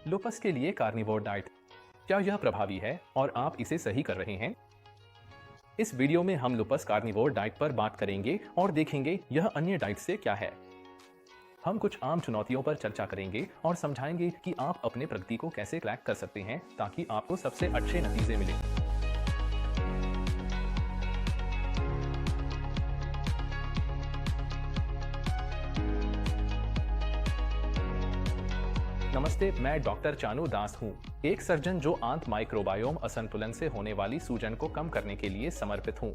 Lupus के लिए carnivore diet, क्या यह प्रभावी है और आप इसे सही कर रहे हैं? इस वीडियो में हम लुपस कार्निवोर डाइट पर बात करेंगे और देखेंगे यह अन्य डाइट से क्या है। हम कुछ आम चुनौतियों पर चर्चा करेंगे और समझाएंगे कि आप अपने प्रगति को कैसे ट्रैक कर सकते हैं ताकि आपको सबसे अच्छे नतीजे मिलें। नमस्ते, मैं डॉक्टर चानू दास हूँ, एक सर्जन जो आंत माइक्रोबायोम असंतुलन से होने वाली सूजन को कम करने के लिए समर्पित हूँ।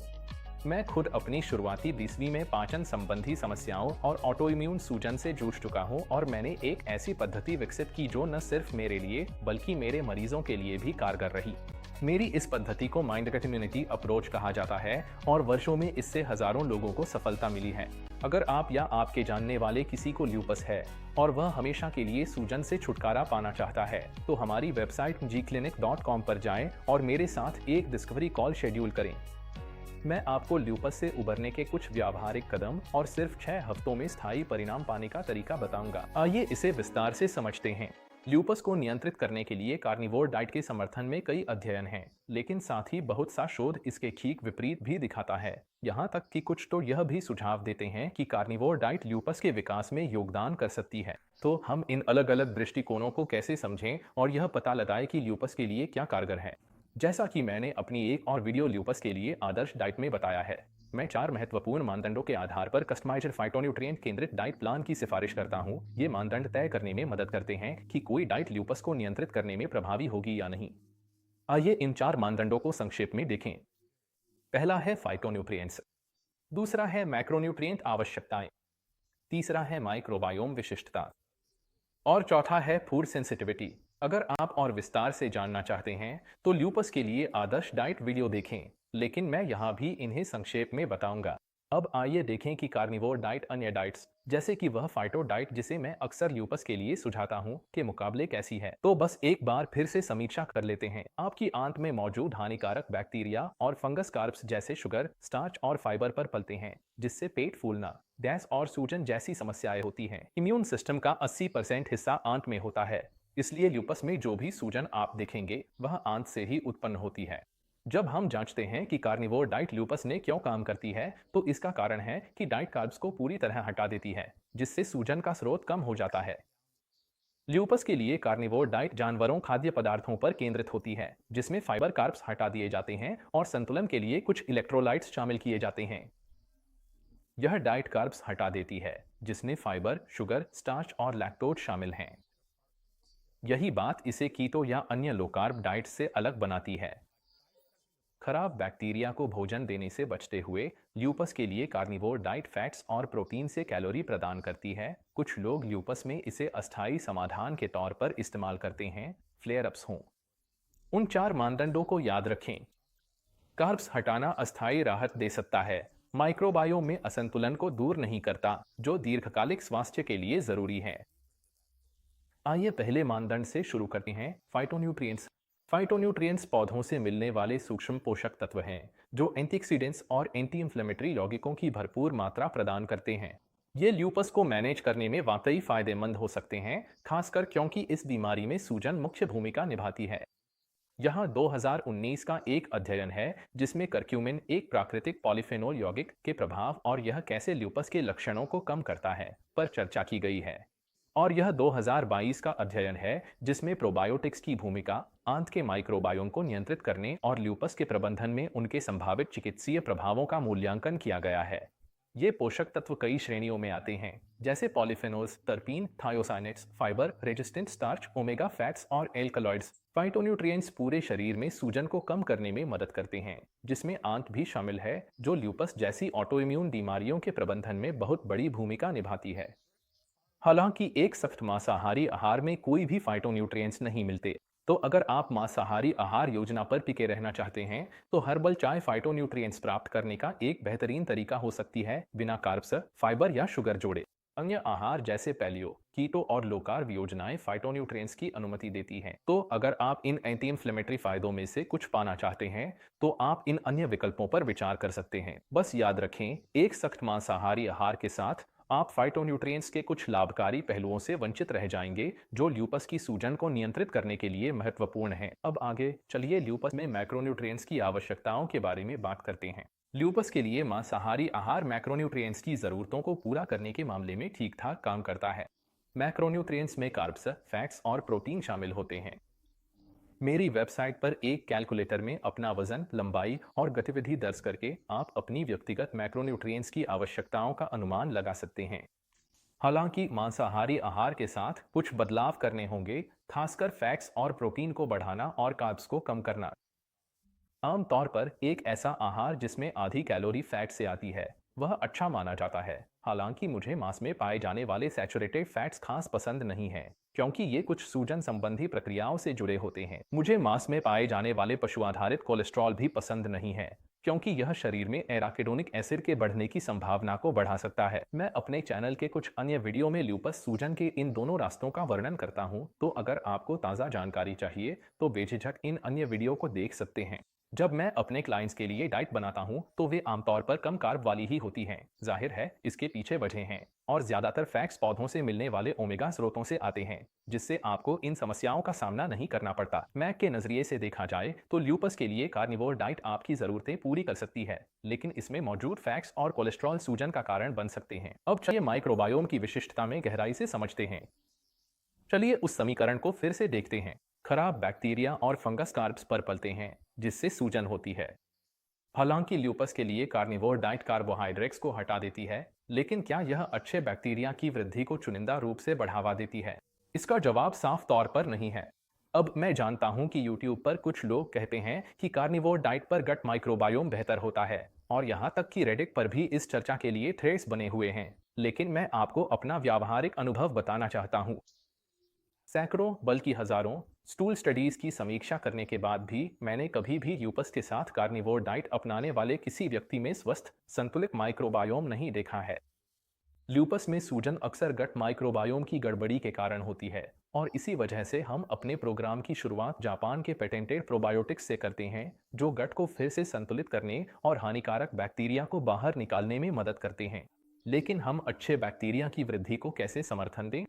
मैं खुद अपनी शुरुआती 20वीं में पाचन संबंधी समस्याओं और ऑटोइम्यून सूजन से जूझ चुका हूँ और मैंने एक ऐसी पद्धति विकसित की जो न सिर्फ मेरे लिए बल्कि मेरे मरीजों के लिए भी कारगर रही। मेरी इस पद्धति को माइंड गट इम्यूनिटी अप्रोच कहा जाता है और वर्षों में इससे हजारों लोगों को सफलता मिली है। अगर आप या आपके जानने वाले किसी को ल्यूपस है और वह हमेशा के लिए सूजन से छुटकारा पाना चाहता है, तो हमारी वेबसाइट gclinic.com पर जाएं और मेरे साथ एक डिस्कवरी कॉल शेड्यूल करें। मैं आपको ल्यूपस से उबरने के कुछ व्यावहारिक कदम और सिर्फ 6 हफ्तों में स्थायी परिणाम पाने का तरीका बताऊंगा। आइए इसे विस्तार से समझते हैं। ल्यूपस को नियंत्रित करने के लिए कार्निवोर डाइट के समर्थन में कई अध्ययन हैं, लेकिन साथ ही बहुत सा शोध इसके ठीक विपरीत भी दिखाता है। यहाँ तक कि कुछ तो यह भी सुझाव देते हैं कि कार्निवोर डाइट ल्यूपस के विकास में योगदान कर सकती है। तो हम इन अलग अलग दृष्टिकोणों को कैसे समझें और यह पता लगाएं कि ल्यूपस के लिए क्या कारगर है। जैसा कि मैंने अपनी एक और वीडियो ल्यूपस के लिए आदर्श डाइट में बताया है, मैं 4 महत्वपूर्ण मानदंडों के आधार पर कस्टमाइज्ड फाइटोन्यूट्रिएंट केंद्रित डाइट प्लान की सिफारिश करता हूं। ये मानदंड तय करने में मदद करते हैं कि कोई डाइट ल्यूपस को नियंत्रित करने में प्रभावी होगी या नहीं। आइए इन 4 मानदंडों को संक्षेप में देखें। पहला है फाइटोन्यूट्रिएंट्स, दूसरा है मैक्रोन्यूट्रिएंट आवश्यकताएं, तीसरा है माइक्रोबायोम विशिष्टता और चौथा है फूड सेंसिटिविटी। अगर आप और विस्तार से जानना चाहते हैं तो ल्यूपस के लिए आदर्श डाइट वीडियो देखें, लेकिन मैं यहाँ भी इन्हें संक्षेप में बताऊंगा। अब आइए देखें कि कार्निवोर डाइट अन्य डाइट्स जैसे कि वह फाइटो डाइट जिसे मैं अक्सर ल्यूपस के लिए सुझाता हूँ के मुकाबले कैसी है। तो बस एक बार फिर से समीक्षा कर लेते हैं। आपकी आंत में मौजूद हानिकारक बैक्टीरिया और फंगस कार्ब्स जैसे शुगर, स्टार्च और फाइबर पर पलते हैं, जिससे पेट फूलना, गैस और सूजन जैसी समस्याएं होती हैं। इम्यून सिस्टम का 80% हिस्सा आंत में होता है, इसलिए ल्यूपस में जो भी सूजन आप देखेंगे वह आंत से ही उत्पन्न होती है। जब हम जांचते हैं कि कार्निवोर डाइट ल्यूपस ने क्यों काम करती है, तो इसका कारण है कि डाइट कार्ब्स को पूरी तरह हटा देती है, जिससे सूजन का स्रोत कम हो जाता है। ल्यूपस के लिए कार्निवोर डाइट जानवरों खाद्य पदार्थों पर केंद्रित होती है, जिसमें फाइबर कार्ब्स हटा दिए जाते हैं और संतुलन के लिए कुछ इलेक्ट्रोलाइट्स शामिल किए जाते हैं। यह डाइट कार्ब्स हटा देती है, जिसमें फाइबर, शुगर, स्टार्च और लैक्टोज शामिल हैं। यही बात इसे कीटो या अन्य लो कार्ब डाइट से अलग बनाती है। खराब बैक्टीरिया को भोजन देने से बचते हुए ल्यूपस के लिए कार्निवोर डाइट फैट्स और प्रोटीन से कैलोरी प्रदान करती है। कुछ लोग ल्यूपस में इसे अस्थायी समाधान के तौर पर इस्तेमाल करते हैं, फ्लेयर अप्स हों। उन 4 मानदंडों को याद रखें। कार्ब्स हटाना अस्थायी राहत दे सकता है, माइक्रोबायोम में असंतुलन को दूर नहीं करता, जो दीर्घकालिक स्वास्थ्य के लिए जरूरी है। आइए पहले मानदंड से शुरू करते हैं, फाइटोन्यूट्रिएंट्स। फाइटोन्यूट्रिएंट्स पौधों से मिलने वाले सूक्ष्म पोषक तत्व हैं जो एंटीऑक्सीडेंट्स और एंटी इंफ्लेमेटरी यौगिकों की भरपूर मात्रा प्रदान करते हैं। ये ल्यूपस को मैनेज करने में वाकई फायदेमंद हो सकते हैं, खासकर क्योंकि इस बीमारी में सूजन मुख्य भूमिका निभाती है। यहाँ 2019 का एक अध्ययन है जिसमें करक्यूमिन, एक प्राकृतिक पॉलीफेनोल यौगिक, के प्रभाव और यह कैसे ल्यूपस के लक्षणों को कम करता है पर चर्चा की गई है। और यह 2022 का अध्ययन है जिसमें प्रोबायोटिक्स की भूमिका, आंत के माइक्रोबायोम को नियंत्रित करने और ल्यूपस के प्रबंधन में उनके संभावित चिकित्सीय प्रभावों का मूल्यांकन किया गया है। ये पोषक तत्व कई श्रेणियों में आते हैं, जैसे polyphenols, terpene, thiocyanates, fibre, resistant starch, omega fats और एल्कलॉइड्स। फाइटोन्यूट्रिएंट्स पूरे शरीर में सूजन को कम करने में मदद करते हैं, जिसमें आंत भी शामिल है, जो ल्यूपस जैसी ऑटोइम्यून बीमारियों के प्रबंधन में बहुत बड़ी भूमिका निभाती है। हालांकि एक सख्त मांसाहारी आहार में कोई भी फाइटोन्यूट्रिएंट्स नहीं मिलते, तो अगर आप मांसाहारी आहार योजना पर टिके रहना चाहते हैं तो हर्बल चाय फाइटोन्यूट्रिएंट्स प्राप्त करने का एक बेहतरीन तरीका हो सकती है, बिना कार्ब्स, फाइबर या शुगर जोड़े। अन्य आहार जैसे पैलियो, कीटो और लो कार्ब योजनाएं फाइटोन्यूट्रिएंट्स की अनुमति देती हैं। तो अगर आप इन एंटी इंफ्लेमेटरी फायदों में से कुछ पाना चाहते हैं तो आप इन अन्य विकल्पों पर विचार कर सकते हैं। बस याद रखें, एक सख्त मांसाहारी आहार के साथ आप फाइटोन्यूट्रिएंट्स के कुछ लाभकारी पहलुओं से वंचित रह जाएंगे जो ल्यूपस की सूजन को नियंत्रित करने के लिए महत्वपूर्ण हैं। अब आगे चलिए ल्यूपस में मैक्रोन्यूट्रिएंट्स की आवश्यकताओं के बारे में बात करते हैं। ल्यूपस के लिए मांसाहारी आहार मैक्रोन्यूट्रिएंट्स की ज़रूरतों को पूरा करने के मामले में ठीक ठाक काम करता है। मैक्रोन्यूट्रिएंट्स में कार्ब्स, फैट्स और प्रोटीन शामिल होते हैं। मेरी वेबसाइट पर एक कैलकुलेटर में अपना वजन, लंबाई और गतिविधि दर्ज करके आप अपनी व्यक्तिगत मैक्रोन्यूट्रिएंट्स की आवश्यकताओं का अनुमान लगा सकते हैं। हालांकि मांसाहारी आहार के साथ कुछ बदलाव करने होंगे, खासकर फैट्स और प्रोटीन को बढ़ाना और कार्ब्स को कम करना। आमतौर पर एक ऐसा आहार जिसमें आधी कैलोरी फैट से आती है वह अच्छा माना जाता है। हालांकि मुझे मांस में पाए जाने वाले सैचुरेटेड फैट्स खास पसंद नहीं है, क्योंकि ये कुछ सूजन संबंधी प्रक्रियाओं से जुड़े होते हैं। मुझे मांस में पाए जाने वाले पशु आधारित कोलेस्ट्रॉल भी पसंद नहीं है, क्योंकि यह शरीर में एराकिडोनिक एसिड के बढ़ने की संभावना को बढ़ा सकता है। मैं अपने चैनल के कुछ अन्य वीडियो में ल्यूपस सूजन के इन दोनों रास्तों का वर्णन करता हूं, तो अगर आपको ताज़ा जानकारी चाहिए तो बेझिझक इन अन्य वीडियो को देख सकते हैं। जब मैं अपने क्लाइंट्स के लिए डाइट बनाता हूं तो वे आमतौर पर कम कार्ब वाली ही होती हैं। जाहिर है इसके पीछे वजह हैं, और ज्यादातर फैट्स पौधों से मिलने वाले ओमेगा स्रोतों से आते हैं, जिससे आपको इन समस्याओं का सामना नहीं करना पड़ता। मैक के नजरिए से देखा जाए तो ल्यूपस के लिए कार्निवोर डाइट आपकी जरूरतें पूरी कर सकती है, लेकिन इसमें मौजूद फैट्स और कोलेस्ट्रॉल सूजन का कारण बन सकते हैं। अब चलिए माइक्रोबायोम की विशिष्टता में गहराई से समझते हैं। चलिए उस समीकरण को फिर से देखते हैं। खराब बैक्टीरिया और फंगस कार्ब्स पर पलते हैं, जिससे सूजन होती है। हालांकि ल्यूपस के लिए कार्निवोर डाइट कार्बोहाइड्रेट्स को हटा देती है, लेकिन क्या यह अच्छे बैक्टीरिया की वृद्धि को चुनिंदा रूप से बढ़ावा देती है? इसका जवाब साफ तौर पर नहीं है। अब मैं जानता हूं कि YouTube पर कुछ लोग कहते हैं कि कार्निवोर डाइट पर गट माइक्रोबायोम बेहतर होता है, और यहां तक कि रेडिट पर भी इस चर्चा के लिए थ्रेड्स बने हुए हैं। लेकिन मैं आपको अपना व्यावहारिक अनुभव बताना चाहता हूं। सैकड़ों बल्कि हजारों स्टूल स्टडीज की समीक्षा करने के बाद भी मैंने कभी भी ल्यूपस के साथ कार्निवोर डाइट अपनाने वाले किसी व्यक्ति में स्वस्थ संतुलित माइक्रोबायोम नहीं देखा है। ल्यूपस में सूजन अक्सर गट माइक्रोबायोम की गड़बड़ी के कारण होती है, और इसी वजह से हम अपने प्रोग्राम की शुरुआत जापान के पेटेंटेड प्रोबायोटिक्स से करते हैं, जो गट को फिर से संतुलित करने और हानिकारक बैक्टीरिया को बाहर निकालने में मदद करते हैं। लेकिन हम अच्छे बैक्टीरिया की वृद्धि को कैसे समर्थन दें?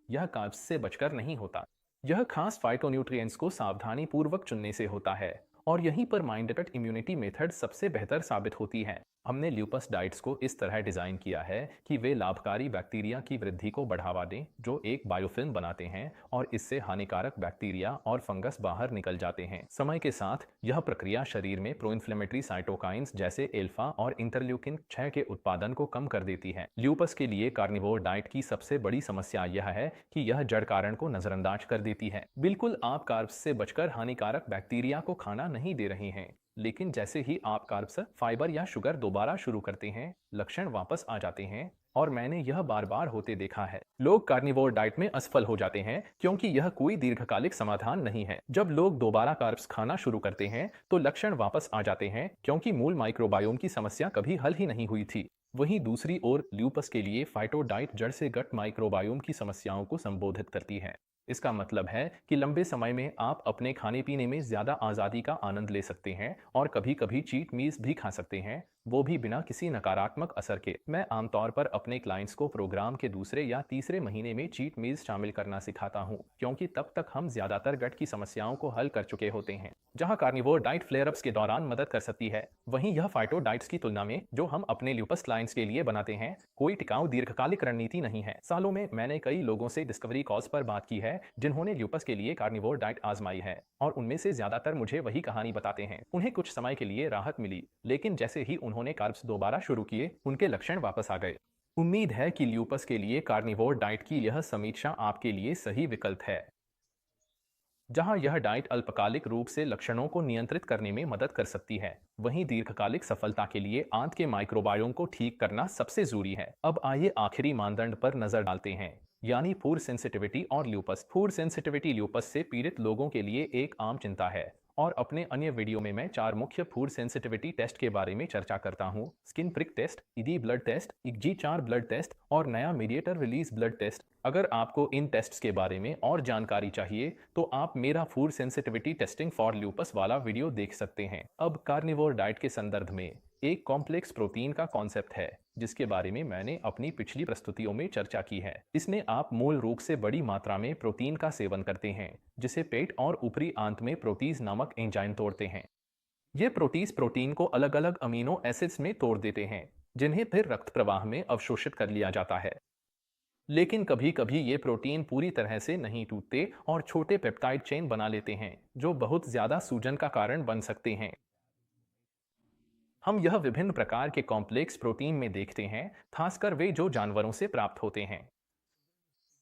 यह कार्ब्स से बचकर नहीं होता। यह खास फाइटोन्यूट्रिएंट्स को सावधानी पूर्वक चुनने से होता है, और यहीं पर माइंडेड इम्यूनिटी मेथड सबसे बेहतर साबित होती है। हमने ल्यूपस डाइट्स को इस तरह डिज़ाइन किया है कि वे लाभकारी बैक्टीरिया की वृद्धि को बढ़ावा दें, जो एक बायोफिल्म बनाते हैं, और इससे हानिकारक बैक्टीरिया और फंगस बाहर निकल जाते हैं। समय के साथ यह प्रक्रिया शरीर में प्रोइन्फ्लेमेटरी साइटोकाइंस जैसे एल्फा और इंटरल्यूकिन 6 के उत्पादन को कम कर देती है। ल्यूपस के लिए कार्निवोर डाइट की सबसे बड़ी समस्या यह है कि यह जड़ कारण को नजरअंदाज कर देती है। बिल्कुल आप कार्ब्स से बचकर हानिकारक बैक्टीरिया को खाना नहीं दे रहे हैं, लेकिन जैसे ही आप कार्ब्स, फाइबर या शुगर दोबारा शुरू करते हैं, लक्षण वापस आ जाते हैं, और मैंने यह बार बार होते देखा है। लोग कार्निवोर डाइट में असफल हो जाते हैं क्योंकि यह कोई दीर्घकालिक समाधान नहीं है। जब लोग दोबारा कार्ब्स खाना शुरू करते हैं तो लक्षण वापस आ जाते हैं, क्योंकि मूल माइक्रोबायोम की समस्या कभी हल ही नहीं हुई थी। वहीं दूसरी ओर ल्यूपस के लिए फाइटो डाइट जड़ से गट माइक्रोबायोम की समस्याओं को संबोधित करती है। इसका मतलब है कि लंबे समय में आप अपने खाने पीने में ज्यादा आज़ादी का आनंद ले सकते हैं, और कभी कभी चीट मील्स भी खा सकते हैं, वो भी बिना किसी नकारात्मक असर के। मैं आमतौर पर अपने क्लाइंट्स को प्रोग्राम के दूसरे या तीसरे महीने में चीट मील्स शामिल करना सिखाता हूं, क्योंकि तब तक हम ज्यादातर गट की समस्याओं को हल कर चुके होते हैं। जहां कार्निवोर डाइट फ्लेयरअप्स के दौरान मदद कर सकती है, वहीं यह फाइटो डाइट्स की तुलना में जो हम अपने ल्यूपस क्लाइंट्स के लिए बनाते हैं, कोई टिकाऊ दीर्घकालिक रणनीति नहीं है। सालों में मैंने कई लोगों से डिस्कवरी कॉल्स पर बात की है जिन्होंने ल्यूपस के लिए कार्निवोर डाइट आजमाई है, और उनमें से ज्यादातर मुझे वही कहानी बताते हैं। उन्हें कुछ समय के लिए राहत मिली, लेकिन जैसे ही उन्होंने कार्ब्स दोबारा शुरू किए, उनके लक्षण वापस आ गए। उम्मीद है कि ल्यूपस के लिए कार्निवोर डाइट की यह समीक्षा आपके लिए सही विकल्प है। जहां यह डाइट अल्पकालिक रूप से लक्षणों को नियंत्रित करने में मदद कर सकती है, वहीं दीर्घकालिक सफलता के लिए आंत के माइक्रोबायोम को ठीक करना सबसे जरूरी है। अब आइए आखिरी मानदंड पर नजर डालते हैं, यानी फूड सेंसिटिविटी और ल्यूपस। फूड सेंसिटिविटी ल्यूपस से पीड़ित लोगों के लिए एक आम चिंता है, और अपने अन्य वीडियो में मैं 4 मुख्य फूड सेंसिटिविटी टेस्ट के बारे में चर्चा करता हूं: skin prick test, ED blood test, IgG4 blood test, और नया मीडिएटर रिलीज ब्लड टेस्ट। अगर आपको इन टेस्ट्स के बारे में और जानकारी चाहिए तो आप मेरा food sensitivity testing for lupus वाला वीडियो देख सकते हैं। अब कार्निवोर डाइट के संदर्भ में एक कॉम्प्लेक्स प्रोटीन का कॉन्सेप्ट है, जिसके बारे में मैंने अपनी पिछली प्रस्तुतियों में चर्चा की है। इसमें आप मूल रूप से बड़ी मात्रा में प्रोटीन का सेवन करते हैं, जिसे पेट और ऊपरी आंत में प्रोटीज नामक एंजाइम तोड़ते हैं। ये प्रोटीज प्रोटीन को अलग अलग अमीनो एसिड्स में तोड़ देते हैं, जिन्हें फिर रक्त प्रवाह में अवशोषित कर लिया जाता है। लेकिन कभी कभी ये प्रोटीन पूरी तरह से नहीं टूटते और छोटे पेप्टाइड चेन बना लेते हैं, जो बहुत ज्यादा सूजन का कारण बन सकते हैं। हम यह विभिन्न प्रकार के कॉम्प्लेक्स प्रोटीन में देखते हैं, खासकर वे जो जानवरों से प्राप्त होते हैं।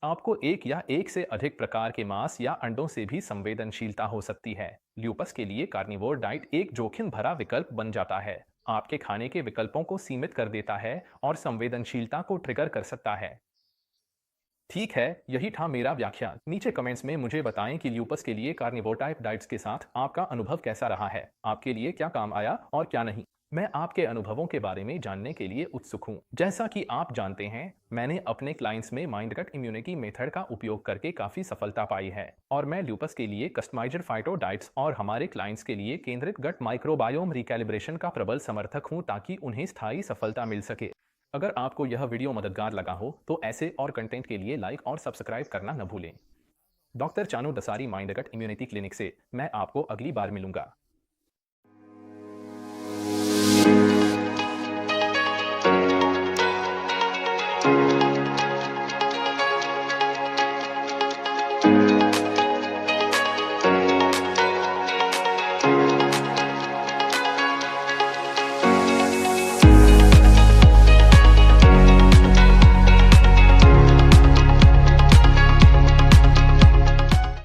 आपको एक या एक से अधिक प्रकार के मांस या अंडों से भी संवेदनशीलता हो सकती है। ल्यूपस के लिए कार्निवोर डाइट एक जोखिम भरा विकल्प बन जाता है, आपके खाने के विकल्पों को सीमित कर देता है और संवेदनशीलता को ट्रिगर कर सकता है। ठीक है, यही था मेरा व्याख्यान। नीचे कमेंट्स में मुझे बताएं कि ल्यूपस के लिए कार्निवोर टाइप डाइट्स के साथ आपका अनुभव कैसा रहा है, आपके लिए क्या काम आया और क्या नहीं। मैं आपके अनुभवों के बारे में जानने के लिए उत्सुक हूं। जैसा कि आप जानते हैं, मैंने अपने क्लाइंट्स में माइंड गट इम्यूनिटी मेथड का उपयोग करके काफी सफलता पाई है और मैं ल्यूपस के लिए कस्टमाइज्ड फाइटो डाइट्स और हमारे क्लाइंट्स के लिए केंद्रित गट माइक्रोबायोम रिकैलिब्रेशन का प्रबल समर्थक हूं, ताकि उन्हें स्थायी सफलता मिल सके। अगर आपको यह वीडियो मददगार लगा हो तो ऐसे और कंटेंट के लिए लाइक और सब्सक्राइब करना न भूलें। डॉक्टर चानू दसारी माइंड गट इम्यूनिटी क्लिनिक से मैं आपको अगली बार मिलूंगा।